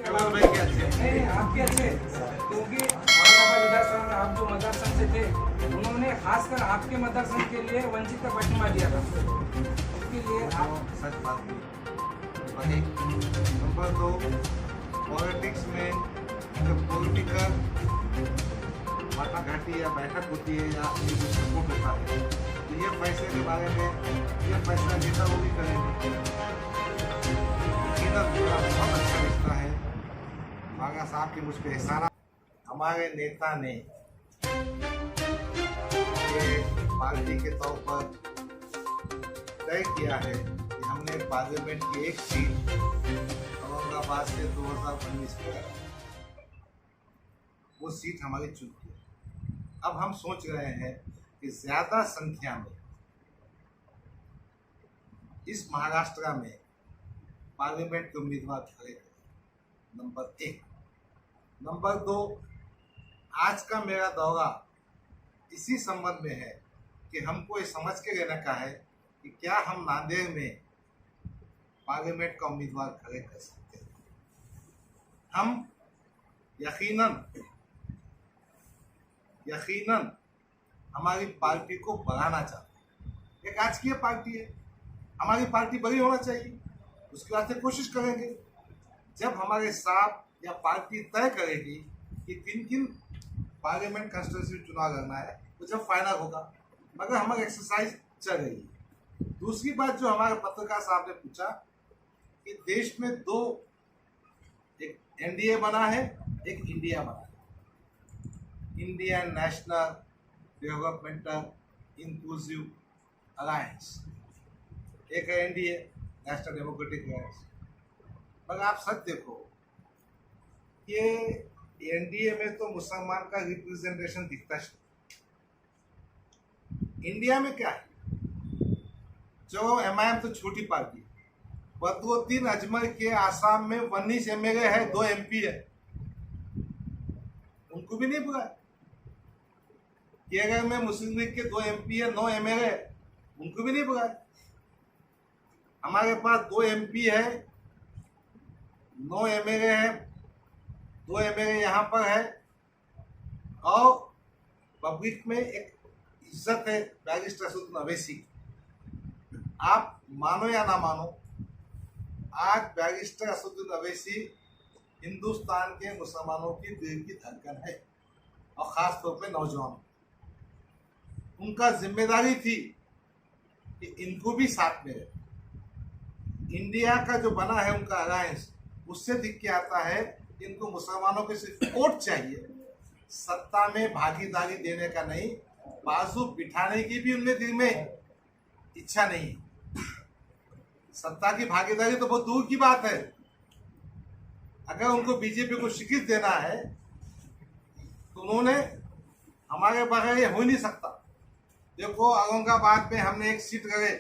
कलाल भाई के अच्छे नहीं आपके अच्छे, क्योंकि औरंगाबाद विधानसभा में आप जो मतदार संघ से थे, उन्होंने खासकर आपके मतदार संघ के लिए वंचित का बटन दिया था, उसके लिए आप सच बात की। और एक नंबर 2, पॉलिटिक्स में जब पॉलिटिकल माथाघाटी या बैठक होती है या सपोर्ट होता है, तो ये फैसले के बारे में ये फैसला नेता वो भी करेंगे। यकीनन मेरा बहुत अच्छा रिश्ता है बागा साहब की मुझ पर एहसान। हमारे नेता ने ये पार्टी के तौर पर तय किया है कि हमने पार्लियामेंट की एक सीट औरंगाबाद से 2019 में वो सीट हमारी चुनी है। अब हम सोच रहे हैं कि ज्यादा संख्या में इस महाराष्ट्र में पार्लियामेंट के उम्मीदवार खड़े करें, नंबर 1। नंबर 2, आज का मेरा दौरा इसी संबंध में है कि हमको ये समझ के रहना का है कि क्या हम नांदेड़ में पार्लियामेंट का उम्मीदवार खड़े कर सकते हैं। हम यकीनन हमारी पार्टी को बढ़ाना चाहते हैं। एक राजकीय पार्टी है, हमारी पार्टी बड़ी होना चाहिए, उसके वास्ते कोशिश करेंगे। जब हमारे साथ या पार्टी तय करेगी कि किन किन पार्लियामेंट कंस्टिट्यूंसी में चुनाव करना है, तो जब फाइनल होगा, मगर हमारी एक्सरसाइज चल रही है। दूसरी बात जो हमारे पत्रकार साहब ने पूछा कि देश में 2, एक एनडीए बना है, एक इंडिया बना है, Indian national developmental inclusive alliance, एक है एनडीए, नेशनल डेमोक्रेटिक अलायंस। मगर आप सच देखो कि एनडीए में तो मुसलमान का रिप्रेजेंटेशन दिखता है, इंडिया में क्या है, जो एमआईएम तो छोटी पार्टी, बदरुद्दीन अजमल के आसाम में 19 एमएलए है, 2 एमपी है, उनको भी नहीं बुलाया। केरल में मुस्लिम लीग के 2 एमपी है, 9 एमएलए, उनको भी नहीं बुलाया। हमारे पास 2 एमपी है, 9 एमएलए है, 2 एमएलए यहाँ पर है, और पब्लिक में एक इज्जत है बैरिस्टर असदुद्दीन अवैसी। आप मानो या ना मानो, आज बैरिस्टर असदुद्दीन अवैसी हिंदुस्तान के मुसलमानों की दिल की धड़कन है, और खास तौर पे नौजवान। उनका जिम्मेदारी थी कि इनको भी साथ में रहे। इंडिया का जो बना है उनका अलायंस, उससे दिख के आता है कि इनको मुसलमानों के सिर्फ वोट चाहिए, सत्ता में भागीदारी देने का नहीं, बाजू बिठाने की भी उनके दिल में इच्छा नहीं। सत्ता की भागीदारी तो बहुत दूर की बात है। अगर उनको बीजेपी को शिकस्त देना है तो उन्होंने हमारे बगैर ये हो नहीं सकता। देखो, औरंगाबाद में हमने एक सीट करे,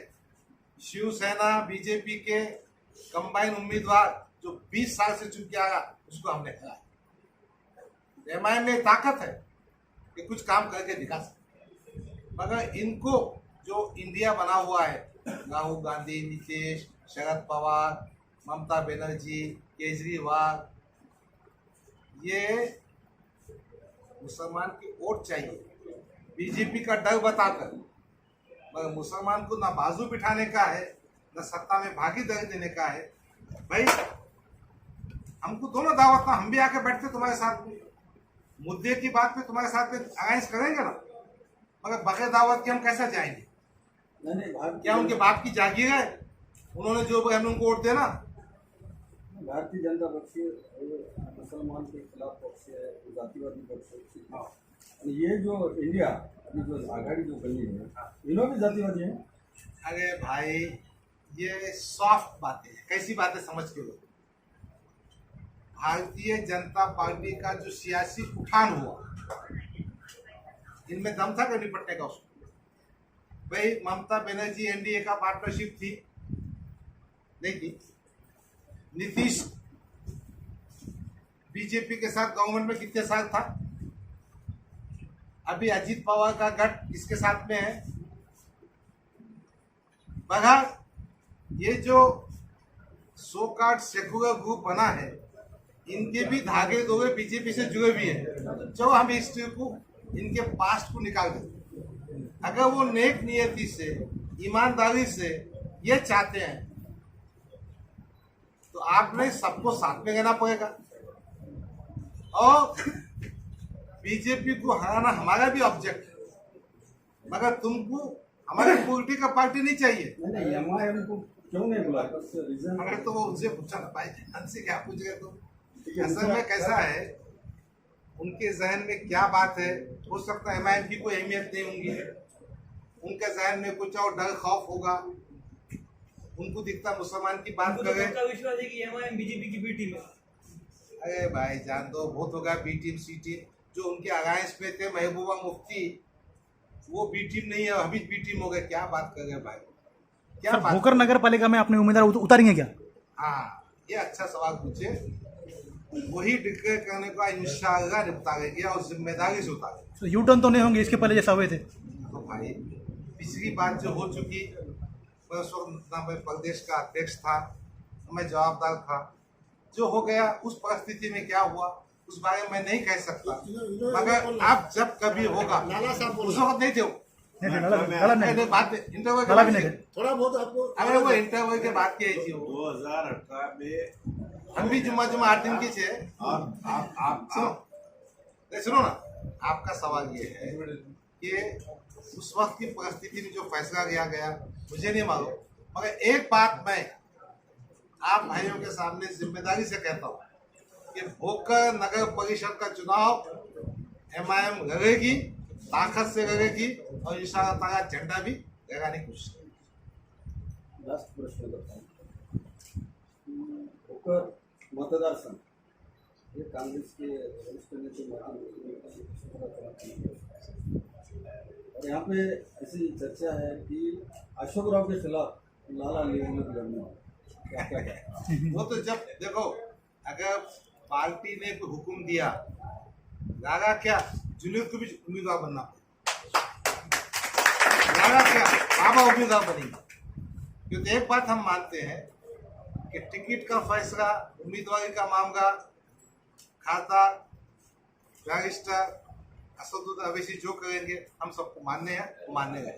शिवसेना बीजेपी के कंबाइन उम्मीदवार जो 20 साल से चुन के आया, उसको हमने हराया। एमआईएम में ताकत है कि कुछ काम करके दिखा सकते, मगर इनको जो इंडिया बना हुआ है, राहुल गांधी, नीतीश, शरद पवार, ममता बनर्जी, केजरीवाल, ये मुसलमान की वोट चाहिए बीजेपी का डर बताकर, मगर मुसलमान को ना बाजू बिठाने का है, ना सत्ता में भागीदारी देने का है। भाई, हमको दोनों दावत ना, हम भी आके बैठते तुम्हारे साथ में, मुद्दे की बात पे तुम्हारे साथ में अलायंस करेंगे ना, मगर बगैर दावत के हम कैसा जाएंगे? क्या उनके बाप की जागीर है? उन्होंने जो हमने उनको वोट देना। भारतीय जनता पक्ष मुसलमान के खिलाफ पक्ष है, जातिवादी पक्ष है। ये जो इंडिया अभी जो आघाड़ी जो बनी है, इन्हों भी जातिवादी है। अरे भाई, ये सॉफ्ट बातें हैं। कैसी बातें समझ के लो। भारतीय जनता पार्टी का जो सियासी उठान हुआ, इनमें दम था क्या निपटने का उसको? भाई, ममता बनर्जी एनडीए का पार्टनरशिप थी, नहीं थी। नीतीश बीजेपी के साथ गवर्नमेंट में कितने साल था? अभी अजीत पवार का गठ किसके साथ में है? बघा, ये जो सो कार्ड सेकुलर ग्रुप बना है, इनके भी धागे धोगे बीजेपी से जुड़े भी हैं। जो हम हिस्ट्री को, इनके पास्ट को निकाल दें। अगर वो नेक नियति से, ईमानदारी से ये चाहते हैं तो आपने सबको साथ में रहना पड़ेगा। और बीजेपी को हराना हमारा भी ऑब्जेक्ट है, मगर तुमको हमारी पॉलिटिकल पार्टी नहीं चाहिए। नहीं एमआईएम को क्यों नहीं बुलाया, बस रीजन? अगर तो वो उनसे पूछा ना भाई, हमसे क्या पूछ गए तुम? असल में कैसा है, उनके जहन में क्या बात है, हो सकता है एमआईएम की कोई अहमियत नहीं होगी, उनके जहन में कुछ और डर खौफ होगा, उनको दिखता मुसलमान की बात करे। पक्का विश्वास है कि एमआईएम बीजेपी की बी टीम है। अरे भाई जान दो, बहुत होगा बी टीम सी टीम। जो उनके अलायंस पे थे महबूबा मुफ्ती, वो बी टीम नहीं है, अभी बी टीम हो गए। क्या बात कर रहे भाई, क्या सर बात? भोकर नगर पालिका में अपने उम्मीदवार उतारेंगे क्या? हाँ, ये अच्छा सवाल पूछे। वही डिक्लेयर करने का इंशाअल्लाह निपटाएंगे और जिम्मेदारी से उतारेंगे। तो यू टर्न तो नहीं होंगे इसके पहले जैसा हुए थे? तो भाई पिछली बात जो हो चुकी, मैं उस वक्त ना मैं प्रदेश का अध्यक्ष था, मैं जवाबदार था। जो हो गया उस परिस्थिति में क्या हुआ उस बारे में मैं नहीं कह सकता, मगर अब जब कभी होगा, उस वक्त नहीं थे वो। नहीं, बात इंटरव्यू के लाला भी बाद नहीं से। थोड़ा बहुत आपको अरे वो इंटरव्यू के बाद की थी वो। 2018 में हम भी जुम्मा 8 दिन की छे। सुनो ना, आपका सवाल ये है कि उस वक्त की परिस्थिति में जो फैसला लिया गया मुझे नहीं मालूम, मगर एक बात मैं आप भाइयों के सामने जिम्मेदारी से कहता हूँ कि भोकर नगर परिषद का चुनाव एमआईएम लड़ेगी, ताकत से लड़ेगी और इंशाअल्लाह ताला झंडा भी लगाने की कोशिश करेगी। लास्ट प्रश्न करता हूँ, भोकर मतदारसंघ ये कांग्रेस के वरिष्ठ नेता और यहाँ पे ऐसी चर्चा है कि अशोक राव के खिलाफ लाला नियुक्त लड़ने वाले, क्या क्या? वो तो जब देखो, अगर पार्टी ने कोई हुक्म दिया, लागा क्या जुनूद को भी उम्मीदवार बनना पड़ेगा, लागा क्या बाबा उम्मीदवार बनेगा। क्योंकि एक बात हम मानते हैं कि टिकट का फैसला, उम्मीदवारी का मामला, खाता बैरिस्टर असदुद्दीन अवैसी जो करेंगे हम सबको मानने हैं, मानने गए।